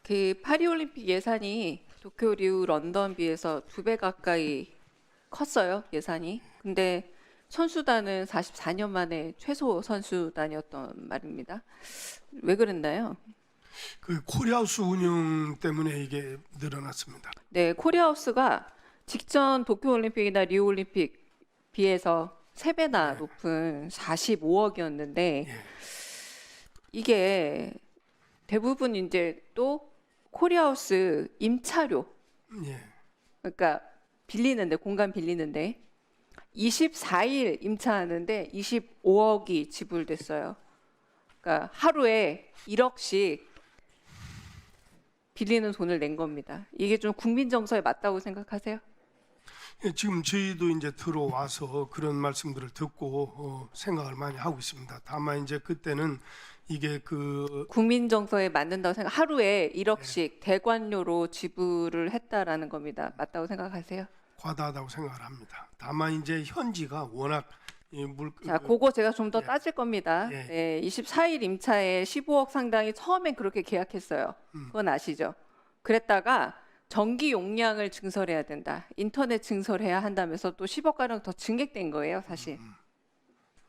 그 파리올림픽 예산이 도쿄, 런던 비해서 2배 가까이 컸어요, 예산이. 근데 선수단은 44년 만에 최소 선수단이었던 말입니다. 왜 그랬나요? 그 코리아우스 운영 때문에 이게 늘어났습니다. 네, 코리아하우스가 직전 도쿄올림픽이나 리우올림픽 비해서 3배나 높은 45억이었는데 예, 이게 대부분 이제 또 코리아하우스 임차료, 예, 그러니까 빌리는데 공간 빌리는데 24일 임차하는데 25억이 지불됐어요. 그러니까 하루에 1억씩 빌리는 돈을 낸 겁니다. 이게 좀 국민 정서에 맞다고 생각하세요? 예, 지금 저희도 이제 들어와서 그런 말씀들을 듣고 생각을 많이 하고 있습니다. 다만 이제 그때는 이게 그 국민 정서에 맞는다고 생각. 하루에 1억씩 대관료로 지불을 했다라는 겁니다. 맞다고 생각하세요? 과다하다고 생각을 합니다. 다만 이제 현지가 워낙 자, 그거 제가 좀 더 예. 따질 겁니다. 예. 네, 24일 임차에 15억 상당이 처음엔 그렇게 계약했어요. 그건 아시죠? 그랬다가 전기 용량을 증설해야 된다. 인터넷 증설해야 한다면서 또 10억가량 더 증액된 거예요, 사실.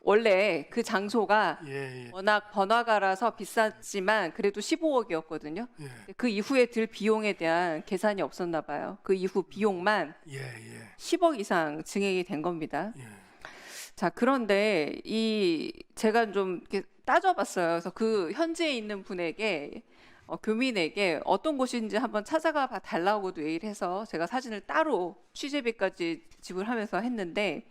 원래 그 장소가 예, 예, 워낙 번화가라서 비쌌지만 그래도 15억이었거든요. 예, 그 이후에 들 비용에 대한 계산이 없었나 봐요. 그 이후 비용만 예, 예, 10억 이상 증액이 된 겁니다. 예. 자, 그런데 제가 좀 이렇게 따져봤어요. 그래서 그 현지에 있는 분에게 교민에게 어떤 곳인지 한번 찾아가 봐 달라고도 얘기를 해서 제가 사진을 따로 취재비까지 지불하면서 했는데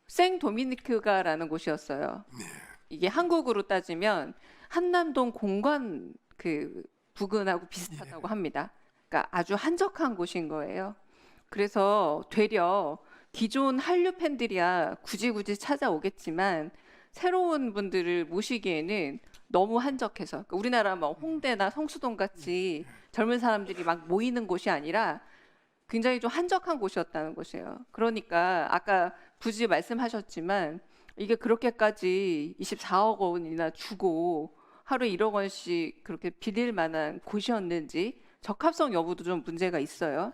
생 도미니크가라는 곳이었어요. 이게 한국으로 따지면 한남동 공관 그 부근하고 비슷하다고 합니다. 그러니까 아주 한적한 곳인 거예요. 그래서 되려 기존 한류 팬들이야 굳이 찾아오겠지만 새로운 분들을 모시기에는 너무 한적해서 그러니까 우리나라 뭐 홍대나 성수동 같이 젊은 사람들이 막 모이는 곳이 아니라 굉장히 좀 한적한 곳이었다는 것이에요. 그러니까 아까 굳이 말씀하셨지만 이게 그렇게까지 24억 원이나 주고 하루에 1억 원씩 그렇게 빌릴 만한 곳이었는지 적합성 여부도 좀 문제가 있어요.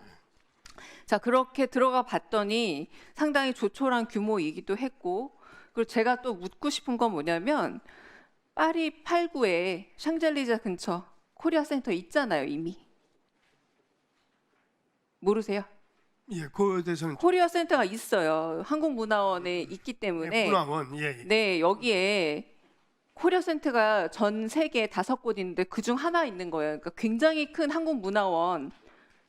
자, 그렇게 들어가 봤더니 상당히 조촐한 규모이기도 했고, 그리고 제가 또 묻고 싶은 건 뭐냐면 파리 8구에 샹젤리제 근처 코리아 센터 있잖아요, 이미. 모르세요? 예, 그거에 대해서는 코리아 센터가 있어요. 한국문화원에 있기 때문에 문화원, 예, 예. 네, 여기에 코리아 센터가 전 세계 5곳 있는데 그중 하나 있는 거예요. 그러니까 굉장히 큰 한국문화원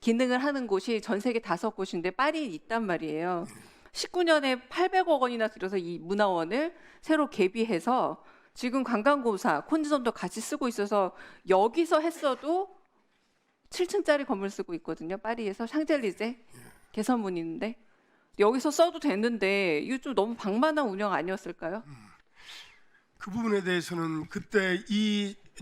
기능을 하는 곳이 전 세계 5곳인데 파리에 있단 말이에요. 19년에 800억 원이나 들여서 이 문화원을 새로 개비해서 지금 관광공사 콘지선도 같이 쓰고 있어서 여기서 했어도 7층짜리 건물 쓰고 있거든요. 파리에서 샹젤리제 개선문인데 여기서 써도 되는데 이거 좀 너무 방만한 운영 아니었을까요? 그 부분에 대해서는 그때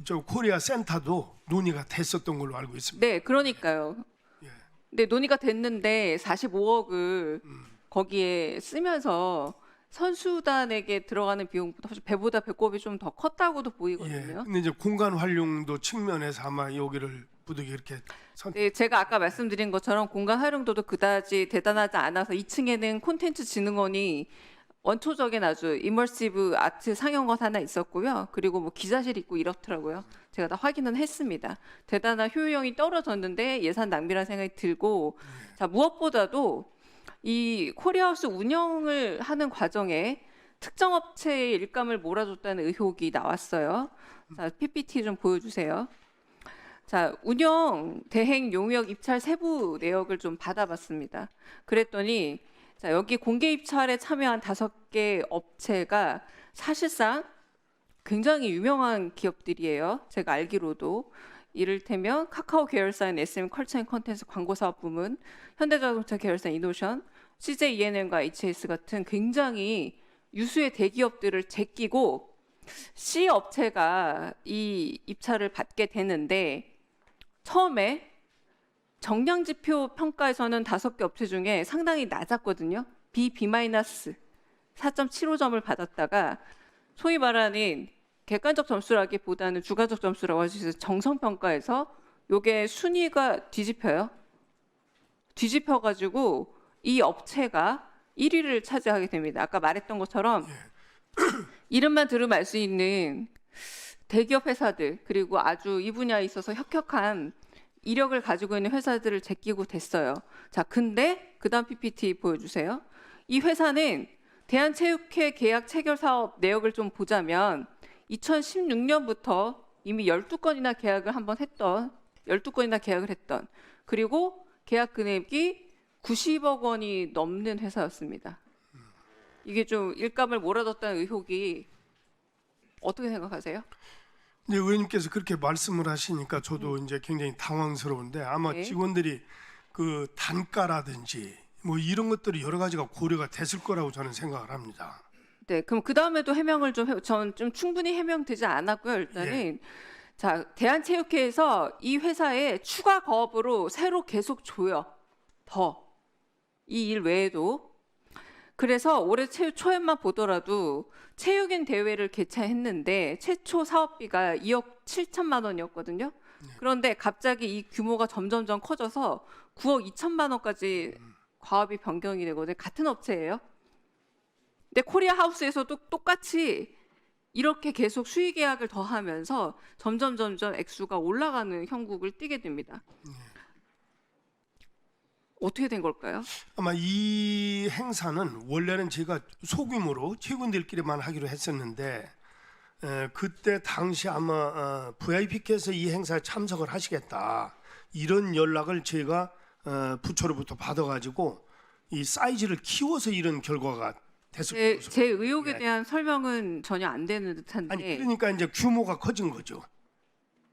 저 코리아 센터도 논의가 됐었던 걸로 알고 있습니다. 네, 그러니까요. 예. 근데 논의가 됐는데 45억을 거기에 쓰면서 선수단에게 들어가는 비용보다 훨씬 배보다 배꼽이 좀 더 컸다고도 예. 보이거든요. 근데 이제 공간 활용도 측면에서 아마 여기를 부득이 이렇게 네, 제가 아까 말씀드린 것처럼 공간 활용도도 그다지 대단하지 않아서 2층에는 콘텐츠 진흥원이 원초적인 아주 이머시브 아트 상영관 하나 있었고요. 그리고 뭐 기자실 있고 이렇더라고요. 제가 다 확인은 했습니다. 대단한 효용이 떨어졌는데 예산 낭비라는 생각이 들고, 자, 무엇보다도 이 코리아하우스 운영을 하는 과정에 특정 업체의 일감을 몰아줬다는 의혹이 나왔어요. 자, PPT 좀 보여주세요. 자, 운영, 대행, 용역, 입찰 세부 내역을 좀 받아봤습니다. 그랬더니 자, 여기 공개 입찰에 참여한 5개 업체가 사실상 굉장히 유명한 기업들이에요. 제가 알기로도. 이를테면 카카오 계열사인 SM 컬처 앤 컨텐츠 광고사업 부문, 현대자동차 계열사 이노션, CJ ENM과 HS 같은 굉장히 유수의 대기업들을 제끼고 C 업체가 이 입찰을 받게 되는데 처음에 정량지표 평가에서는 5개 업체 중에 상당히 낮았거든요. B, B- 4.75점을 받았다가 소위 말하는 객관적 점수라기보다는 주관적 점수라고 할 수 있어서 정성평가에서 요게 순위가 뒤집혀요. 뒤집혀가지고 이 업체가 1위를 차지하게 됩니다. 아까 말했던 것처럼 이름만 들으면 알 수 있는 대기업 회사들 그리고 아주 이 분야에 있어서 혁혁한 이력을 가지고 있는 회사들을 제끼고 됐어요. 자, 근데 그다음 PPT 보여주세요. 이 회사는 대한체육회 계약 체결 사업 내역을 좀 보자면 2016년부터 이미 12건이나 계약을 한번 했던 12건이나 계약을 했던 그리고 계약 금액이 90억 원이 넘는 회사였습니다. 이게 좀 일감을 몰아뒀다는 의혹이 어떻게 생각하세요? 이제 의원님께서 그렇게 말씀을 하시니까 저도 이제 굉장히 당황스러운데 아마 네. 직원들이 그 단가라든지 뭐 이런 것들이 여러 가지가 고려가 됐을 거라고 저는 생각을 합니다. 네, 그럼 그 다음에도 해명을 전 좀 충분히 해명되지 않았고요. 일단은 자 대한체육회에서 이 회사에 추가 거업으로 새로 계속 줘요. 더 이 일 외에도 그래서 올해 초에만 보더라도 체육인 대회를 개최했는데 최초 사업비가 2억 7천만 원이었거든요. 그런데 갑자기 이 규모가 점점점 커져서 9억 2천만 원까지 과업이 변경이 되거든요. 같은 업체예요. 근데 코리아 하우스에서도 똑같이 이렇게 계속 수의 계약을 더하면서 점점 액수가 올라가는 형국을 띠게 됩니다. 어떻게 된 걸까요? 아마 이 행사는 원래는 제가 소규모로 체육인들끼리만 하기로 했었는데 그때 당시 아마 VIP께서 이 행사에 참석을 하시겠다 이런 연락을 제가 부처로부터 받아가지고 이 사이즈를 키워서 이런 결과가 됐을 제 의혹에 대한 설명은 전혀 안 되는 듯한데 아니 그러니까 이제 규모가 커진 거죠.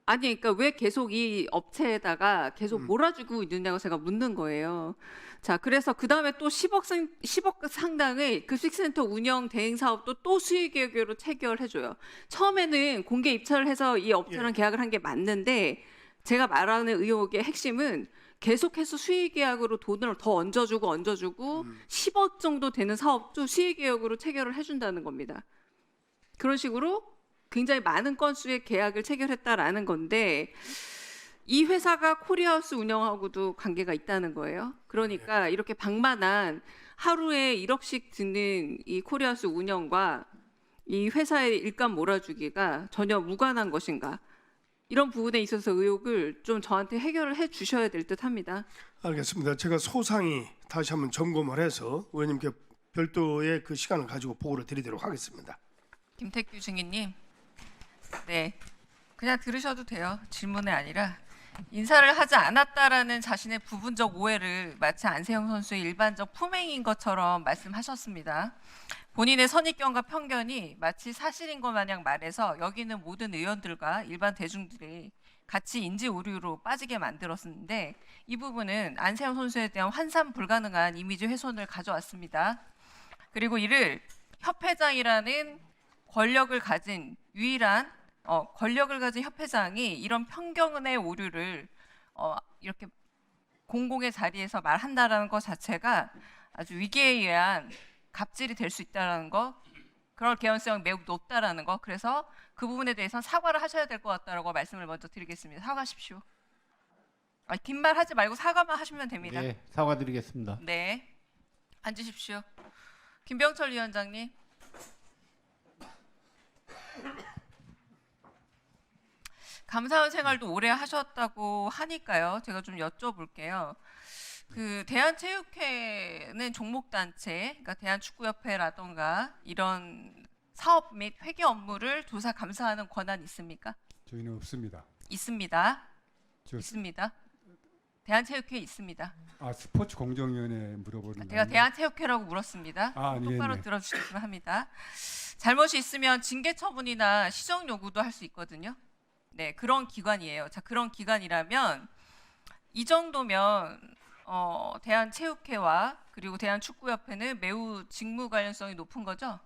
아니, 그러니까 왜 계속 이 업체에다가 계속 몰아주고 있느냐고 제가 묻는 거예요. 자, 그래서 그 다음에 또 10억 상당의 급식센터 운영 대행 사업도 또 수의계약으로 체결해줘요. 처음에는 공개 입찰을 해서 이 업체랑 계약을 한 게 맞는데 제가 말하는 의혹의 핵심은 계속해서 수의계약으로 돈을 더 얹어주고 10억 정도 되는 사업도 수의계약으로 체결을 해준다는 겁니다. 그런 식으로 굉장히 많은 건수의 계약을 체결했다라는 건데 이 회사가 코리아하우스 운영하고도 관계가 있다는 거예요. 그러니까 이렇게 방만한 하루에 1억씩 드는 이 코리아하우스 운영과 이 회사의 일감 몰아주기가 전혀 무관한 것인가? 이런 부분에 있어서 의혹을 좀 저한테 해결을 해 주셔야 될 듯합니다. 알겠습니다. 제가 소상히 다시 한번 점검을 해서 의원님께 별도의 그 시간을 가지고 보고를 드리도록 하겠습니다. 김택규 증인님, 네, 그냥 들으셔도 돼요. 질문이 아니라 인사를 하지 않았다라는 자신의 부분적 오해를 마치 안세영 선수의 일반적 품행인 것처럼 말씀하셨습니다. 본인의 선입견과 편견이 마치 사실인 것 마냥 말해서 여기 있는 모든 의원들과 일반 대중들이 같이 인지 오류로 빠지게 만들었는데 이 부분은 안세영 선수에 대한 환산 불가능한 이미지 훼손을 가져왔습니다. 그리고 이를 협회장이라는 권력을 가진 유일한 권력을 가진 협회장이 이런 편견의 오류를 이렇게 공공의 자리에서 말한다라는 것 자체가 아주 위기에 의한 갑질이 될 수 있다라는 거, 그럴 개연성이 매우 높다라는 거. 그래서 그 부분에 대해서는 사과를 하셔야 될 것 같다라고 말씀을 먼저 드리겠습니다. 사과하십시오. 긴 말 하지 말고 사과만 하시면 됩니다. 네, 사과드리겠습니다. 네, 앉으십시오. 김병철 위원장님. 감사원 생활도 오래 하셨다고 하니까요. 제가 좀 여쭤볼게요. 그 대한체육회는 종목단체, 그러니까 대한축구협회라던가 이런 사업 및 회계 업무를 조사 감사하는 권한 있습니까? 저희는 없습니다. 있습니다. 저- 있습니다. 대한체육회 있습니다. 스포츠 공정위원회 물어보는 제가 거예요? 대한체육회라고 물었습니다. 똑바로 네. 들어주시면 합니다. 잘못이 있으면 징계 처분이나 시정 요구도 할 수 있거든요. 네, 그런 기관이에요. 자, 그런 기관이라면 이 정도면 대한체육회와 그리고 대한축구협회는 매우 직무 관련성이 높은 거죠.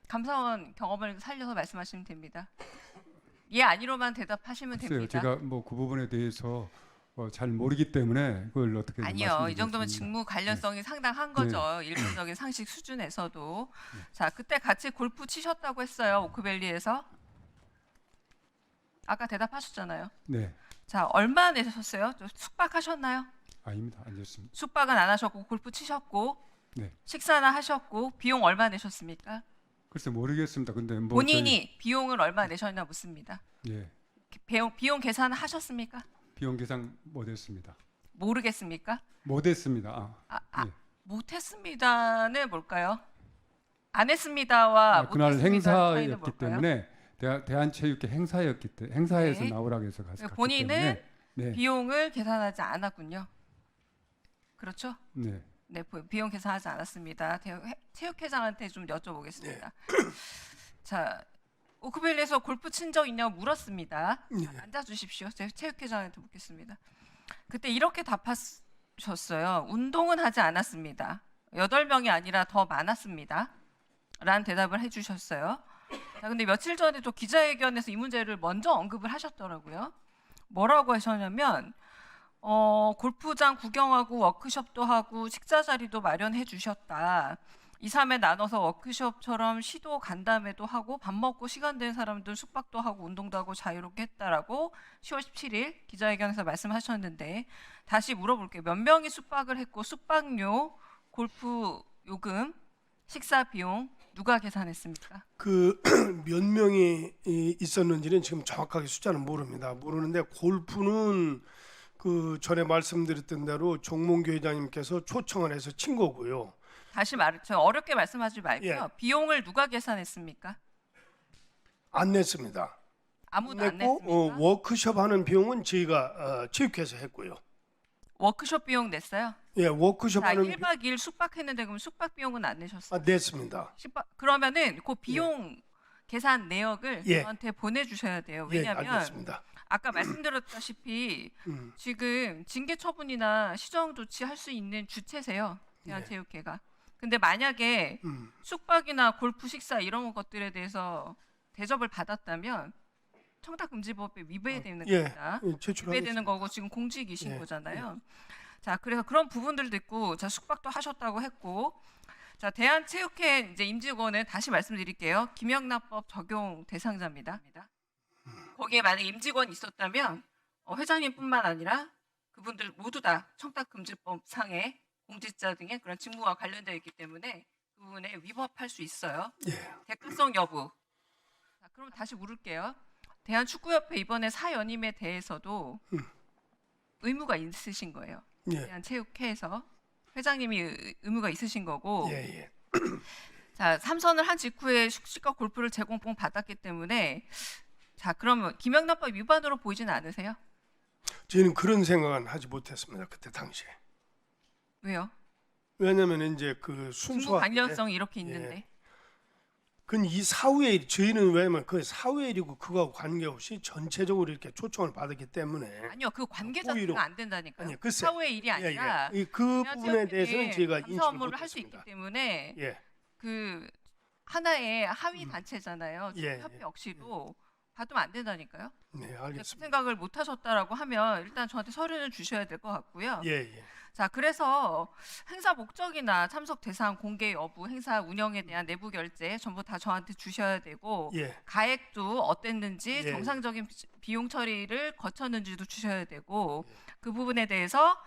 감사원 경험을 살려서 말씀하시면 됩니다. 예, 아니로만 대답하시면 글쎄요, 됩니다. 제가 뭐 그 부분에 대해서 잘 모르기 때문에 그걸 어떻게 아니요, 이 정도면 말씀드리겠습니다. 직무 관련성이 상당한 거죠. 일반적인 상식 수준에서도. 자, 그때 같이 골프 치셨다고 했어요. 오크밸리에서. 아까 대답하셨잖아요. 네, 자, 얼마 내셨어요? 숙박하셨나요? 아닙니다. 안 됐습니다. 숙박은 안 하셨고 골프 치셨고 네. 식사나 하셨고 비용 얼마 내셨습니까? 글쎄 모르겠습니다. 근데 뭐 본인이 비용을 얼마 내셨나 묻습니다. 저희, 예, 비용 계산 하셨습니까? 비용 계산 못했습니다. 모르겠습니까? 못했습니다. 예. 못했습니다는 뭘까요? 안 했습니다와 그날 못했습니다의 차이는 행사였기 뭘까요? 때문에 대한체육회 행사였기 때문에 행사에서 네. 나오라고 해서 갔기 본인은 때문에 네, 비용을 계산하지 않았군요. 그렇죠? 네, 네, 비용 계산하지 않았습니다. 체육회장한테 좀 여쭤보겠습니다. 자, 오크밸리에서 골프 친 적 있냐고 물었습니다. 네. 앉아주십시오. 제가 체육회장한테 묻겠습니다. 그때 이렇게 답하셨어요. 운동은 하지 않았습니다. 8명이 아니라 더 많았습니다. 라는 대답을 해주셨어요. 자, 근데 며칠 전에 또 기자회견에서 이 문제를 먼저 언급을 하셨더라고요. 뭐라고 하셨냐면 골프장 구경하고 워크숍도 하고 식사 자리도 마련해 주셨다. 2, 3회 나눠서 워크숍처럼 시도 간담회도 하고 밥 먹고 시간 된 사람들 숙박도 하고 운동도 하고 자유롭게 했다라고 10월 17일 기자회견에서 말씀하셨는데 다시 물어볼게요. 몇 명이 숙박을 했고 숙박료, 골프 요금, 식사 비용 누가 계산했습니까? 그 몇 명이 있었는지는 지금 정확하게 숫자는 모릅니다. 모르는데 골프는 그 전에 말씀드렸던 대로 종몽교 회장님께서 초청을 해서 친 거고요. 다시 말해서 어렵게 말씀하지 말고요. 예. 비용을 누가 계산했습니까? 안 냈습니다. 아무도 안 냈고 냈습니까? 워크숍 하는 비용은 저희가 체육회에서 했고요. 워크숍 비용 냈어요? 예, 워크숍 자, 하는 1박 2일 숙박했는데 그럼 숙박 비용은 안 내셨어요? 냈습니다. 그러면은 그 비용 계산 내역을 예. 저한테 보내주셔야 돼요. 예, 왜냐하면 알겠습니다. 아까 말씀드렸다시피 지금 징계 처분이나 시정 조치할 수 있는 주체세요. 대한체육회가. 근데 만약에 숙박이나 골프 식사 이런 것들에 대해서 대접을 받았다면 청탁금지법에 위배되는 예, 겁니다. 제출하겠습니다. 위배되는 거고 지금 공직이신 예, 거잖아요. 자, 그래서 그런 부분들도 있고, 자 숙박도 하셨다고 했고, 자 대한체육회 이제 임직원은 다시 말씀드릴게요. 김영란법 적용 대상자입니다. 거기에 만약 임직원이 있었다면 회장님뿐만 아니라 그분들 모두 다 청탁금지법 상의 공직자 등의 그런 직무와 관련되어 있기 때문에 그 부분에 위법할 수 있어요. 예. 대가성 여부. 자, 그럼 다시 물을게요. 대한축구협회 이번에 사연임에 대해서도 의무가 있으신 거예요. 예. 대한체육회에서 회장님이 의무가 있으신 거고, 예, 예. 자 3선을 한 직후에 숙식과 골프를 제공권 받았기 때문에 자 그러면 김영란법 위반으로 보이지는 않으세요? 저희는 그런 생각은 하지 못했습니다. 그때 당시에. 왜요? 왜냐하면 이제 그 직무 순수하게 관련성이 이렇게 있는데. 그건 이 사후의 일, 저희는 왜냐면 그 사후의 일이고 그거하고 관계없이 전체적으로 이렇게 초청을 받았기 때문에 아니요, 그 관계 고의로. 자체가 안 된다니까요. 아니, 글쎄. 사후의 일이 아니라 그 부분에 대해서는 저희가 감사 인식을 업무를 할 수 있기 못했습니다. 때문에 예, 그 하나의 하위 단체잖아요. 예, 협회 예. 역시도 받으면 안 된다니까요. 네, 그 알겠습니다. 생각을 못 하셨다라고 하면 일단 저한테 서류는 주셔야 될 것 같고요. 예, 예. 자, 그래서 행사 목적이나 참석 대상 공개 여부, 행사 운영에 대한 내부 결제 전부 다 저한테 주셔야 되고 예. 가액도 어땠는지 예. 정상적인 비용 처리를 거쳤는지도 주셔야 되고 그 부분에 대해서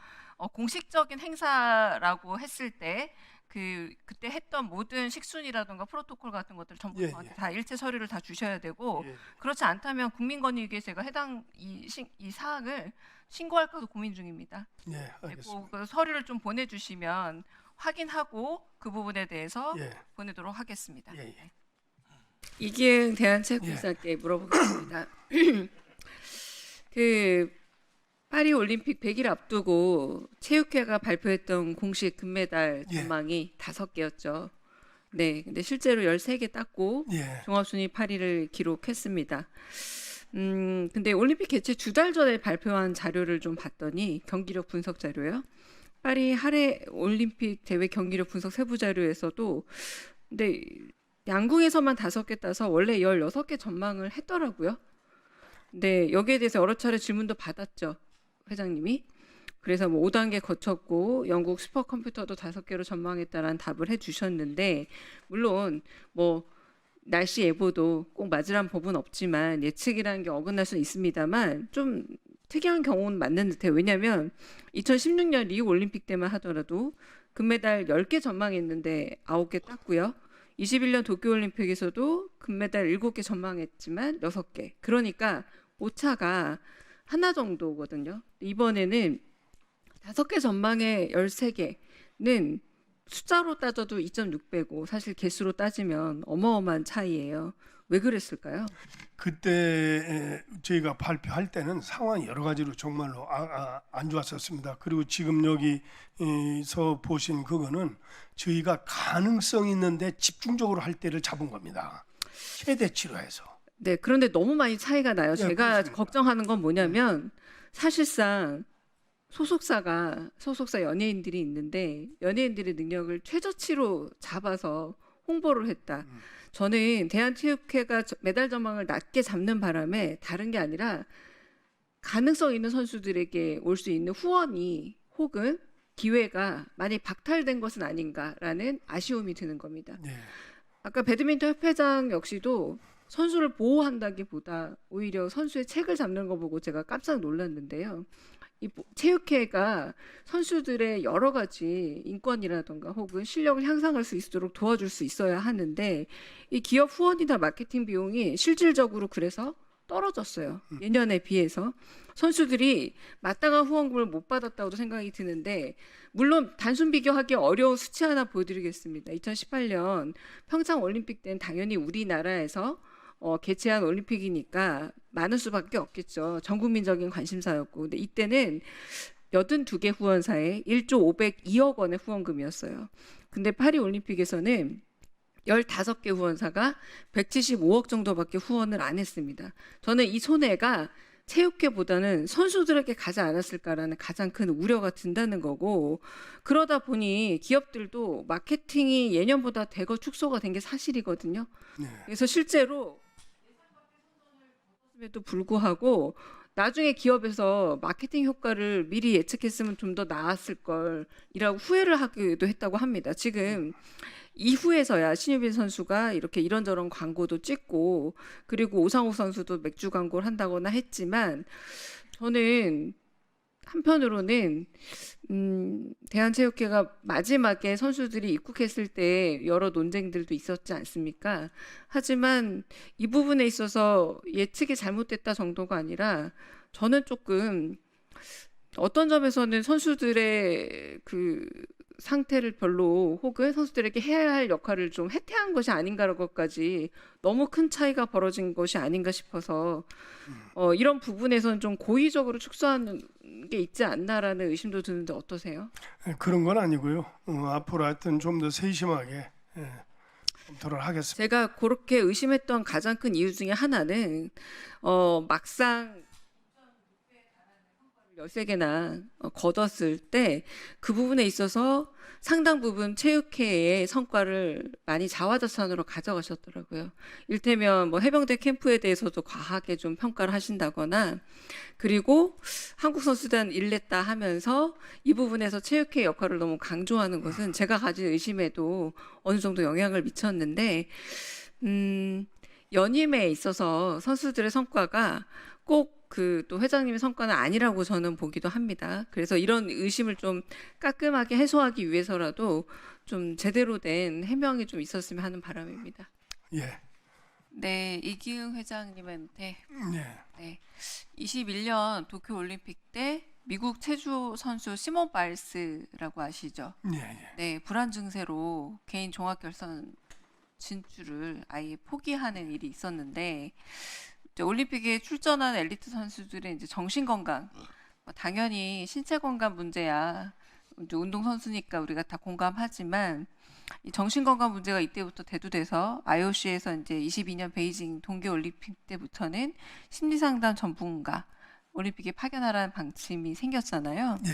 공식적인 행사라고 했을 때 그때 했던 모든 식순이라든가 프로토콜 같은 것들 전부 예, 저한테 예. 다 일체 서류를 다 주셔야 되고 예. 그렇지 않다면 국민권익위에 제가 해당 이 사항을 신고할까도 고민 중입니다. 예, 네, 알겠습니다. 그 서류를 좀 보내주시면 확인하고 그 부분에 대해서 예, 보내도록 하겠습니다. 예, 예. 이기흥 대한체육회장께 물어보겠습니다. 그 파리 올림픽 100일 앞두고 체육회가 발표했던 공식 금메달 예. 전망이 5개였죠. 네, 근데 실제로 13개 땄고 예, 종합순위 8위를 기록했습니다. 근데 올림픽 개최 2달 전에 발표한 자료를 좀 봤더니 경기력 분석 자료요. 파리 하래 올림픽 대회 경기력 분석 세부 자료에서도 근데 양궁에서만 5개 따서 원래 16개 전망을 했더라고요. 근데 여기에 대해서 여러 차례 질문도 받았죠. 회장님이. 그래서 뭐 5단계 거쳤고 영국 슈퍼컴퓨터도 5개로 전망했다라는 답을 해주셨는데 물론 뭐 날씨 예보도 꼭 맞으란 법은 없지만 예측이라는 게 어긋날 수는 있습니다만 좀 특이한 경우는 맞는 듯해요. 왜냐하면 2016년 리우 올림픽 때만 하더라도 금메달 10개 전망했는데 9개 땄고요. 21년 도쿄올림픽에서도 금메달 7개 전망했지만 6개. 그러니까 오차가 하나 정도거든요. 이번에는 5개 전망에 13개는 숫자로 따져도 2.6배고 사실 개수로 따지면 어마어마한 차이예요. 왜 그랬을까요? 그때 저희가 발표할 때는 상황이 여러 가지로 정말로 안 좋았었습니다. 그리고 지금 여기서 보신 그거는 저희가 가능성 있는데 집중적으로 할 때를 잡은 겁니다. 최대치로 해서. 네, 그런데 너무 많이 차이가 나요. 네, 제가 그렇습니다. 걱정하는 건 뭐냐면 사실상 소속사 연예인들이 있는데 연예인들의 능력을 최저치로 잡아서 홍보를 했다. 저는 대한체육회가 메달 전망을 낮게 잡는 바람에 다른 게 아니라 가능성 있는 선수들에게 올 수 있는 후원이 혹은 기회가 많이 박탈된 것은 아닌가라는 아쉬움이 드는 겁니다. 네. 아까 배드민턴 협회장 역시도 선수를 보호한다기보다 오히려 선수의 책을 잡는 거 보고 제가 깜짝 놀랐는데요. 이 체육회가 선수들의 여러 가지 인권이라던가 혹은 실력을 향상할 수 있도록 도와줄 수 있어야 하는데 이 기업 후원이나 마케팅 비용이 실질적으로 그래서 떨어졌어요. 예년에 비해서 선수들이 마땅한 후원금을 못 받았다고도 생각이 드는데 물론 단순 비교하기 어려운 수치 하나 보여드리겠습니다. 2018년 평창 올림픽 때는 당연히 우리나라에서 개최한 올림픽이니까 많을 수밖에 없겠죠. 전 국민적인 관심사였고, 근데 이때는 82개 후원사에 1조 502억 원의 후원금이었어요. 근데 파리 올림픽에서는 15개 후원사가 175억 정도밖에 후원을 안 했습니다. 저는 이 손해가 체육회보다는 선수들에게 가지 않았을까라는 가장 큰 우려가 든다는 거고, 그러다 보니 기업들도 마케팅이 예년보다 대거 축소가 된 게 사실이거든요. 네. 그래서 실제로 에도 불구하고 나중에 기업에서 마케팅 효과를 미리 예측했으면 좀 더 나았을 걸이라고 후회를 하기도 했다고 합니다. 지금 이후에서야 신유빈 선수가 이렇게 이런저런 광고도 찍고 그리고 오상욱 선수도 맥주 광고를 한다거나 했지만 저는 한편으로는 대한체육회가 마지막에 선수들이 입국했을 때 여러 논쟁들도 있었지 않습니까? 하지만 이 부분에 있어서 예측이 잘못됐다 정도가 아니라 저는 조금 어떤 점에서는 선수들의 그 상태를 별로 혹은 선수들에게 해야 할 역할을 좀 해태한 것이 아닌가라고까지 너무 큰 차이가 벌어진 것이 아닌가 싶어서 이런 부분에서는 좀 고의적으로 축소하는 게 있지 않나라는 의심도 드는데 어떠세요? 그런 건 아니고요. 앞으로 하여튼 좀 더 세심하게 검토를 하겠습니다. 제가 그렇게 의심했던 가장 큰 이유 중에 하나는 막상 13개나 거뒀을 때 그 부분에 있어서 상당 부분 체육회의 성과를 많이 자화자찬으로 가져가셨더라고요. 일테면 뭐 해병대 캠프에 대해서도 과하게 좀 평가를 하신다거나 그리고 한국 선수단 일냈다 하면서 이 부분에서 체육회 역할을 너무 강조하는 것은 제가 가진 의심에도 어느 정도 영향을 미쳤는데 연임에 있어서 선수들의 성과가 꼭 그 또 회장님의 성과는 아니라고 저는 보기도 합니다. 그래서 이런 의심을 좀 깔끔하게 해소하기 위해서라도 좀 제대로 된 해명이 좀 있었으면 하는 바람입니다. 예. 네, 이기흥 회장님한테 예. 네, 21년 도쿄 올림픽 때 미국 체조 선수 시몬 바일스라고 아시죠? 예. 예. 네, 불안 증세로 개인 종합 결선 진출을 아예 포기하는 일이 있었는데 이제 올림픽에 출전한 엘리트 선수들의 이제 정신 건강, 당연히 신체 건강 문제야. 이제 운동 선수니까 우리가 다 공감하지만 이 정신 건강 문제가 이때부터 대두돼서 IOC에서 이제 22년 베이징 동계 올림픽 때부터는 심리 상담 전문가 올림픽에 파견하라는 방침이 생겼잖아요. 예.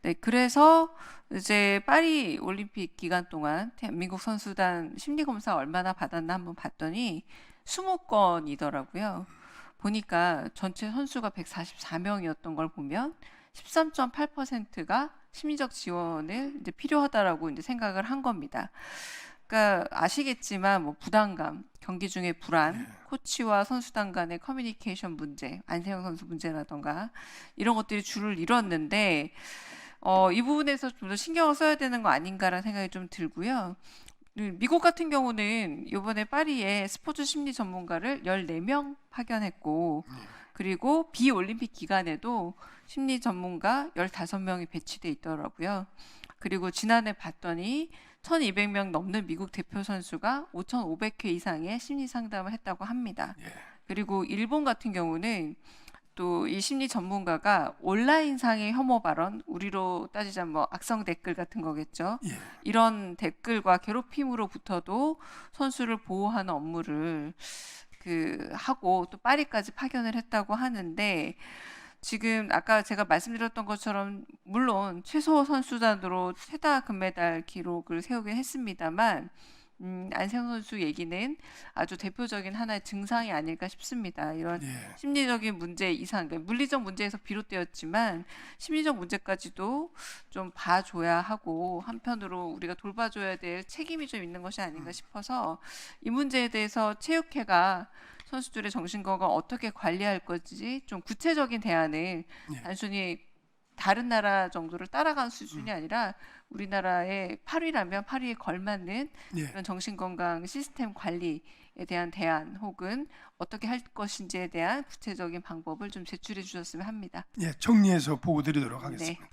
네, 그래서 이제 파리 올림픽 기간 동안 대한민국 선수단 심리 검사 얼마나 받았나 한번 봤더니 20건이더라고요. 보니까 전체 선수가 144명이었던 걸 보면 13.8%가 심리적 지원을 이제 필요하다라고 이제 생각을 한 겁니다. 그러니까 아시겠지만 뭐 부담감, 경기 중에 불안, 예. 코치와 선수단 간의 커뮤니케이션 문제, 안세영 선수 문제라던가 이런 것들이 줄을 이뤘는데 이 부분에서 좀 더 신경을 써야 되는 거 아닌가라는 생각이 좀 들고요. 미국 같은 경우는 이번에 파리에 스포츠 심리 전문가를 14명 파견했고 그리고 비올림픽 기간에도 심리 전문가 15명이 배치돼 있더라고요. 그리고 지난해 봤더니 1200명 넘는 미국 대표 선수가 5500회 이상의 심리 상담을 했다고 합니다. 예. 그리고 일본 같은 경우는 또 이 심리 전문가가 온라인상의 혐오 발언, 우리로 따지자면 뭐 악성 댓글 같은 거겠죠. 예. 이런 댓글과 괴롭힘으로부터도 선수를 보호하는 업무를 하고 또 파리까지 파견을 했다고 하는데 지금 아까 제가 말씀드렸던 것처럼 물론 최소 선수단으로 최다 금메달 기록을 세우긴 했습니다만 안세영 선수 얘기는 아주 대표적인 하나의 증상이 아닐까 싶습니다. 이런 예. 심리적인 문제 이상, 그러니까 물리적 문제에서 비롯되었지만 심리적 문제까지도 좀 봐줘야 하고 한편으로 우리가 돌봐줘야 될 책임이 좀 있는 것이 아닌가 싶어서 이 문제에 대해서 체육회가 선수들의 정신건강 어떻게 관리할 건지 좀 구체적인 대안을 예. 단순히 다른 나라 정도를 따라가는 수준이 아니라 우리나라의 8위라면 8위에 걸맞는 예. 그런 정신건강 시스템 관리에 대한 대안 혹은 어떻게 할 것인지에 대한 구체적인 방법을 좀 제출해 주셨으면 합니다. 예. 정리해서 보고 드리도록 하겠습니다. 네.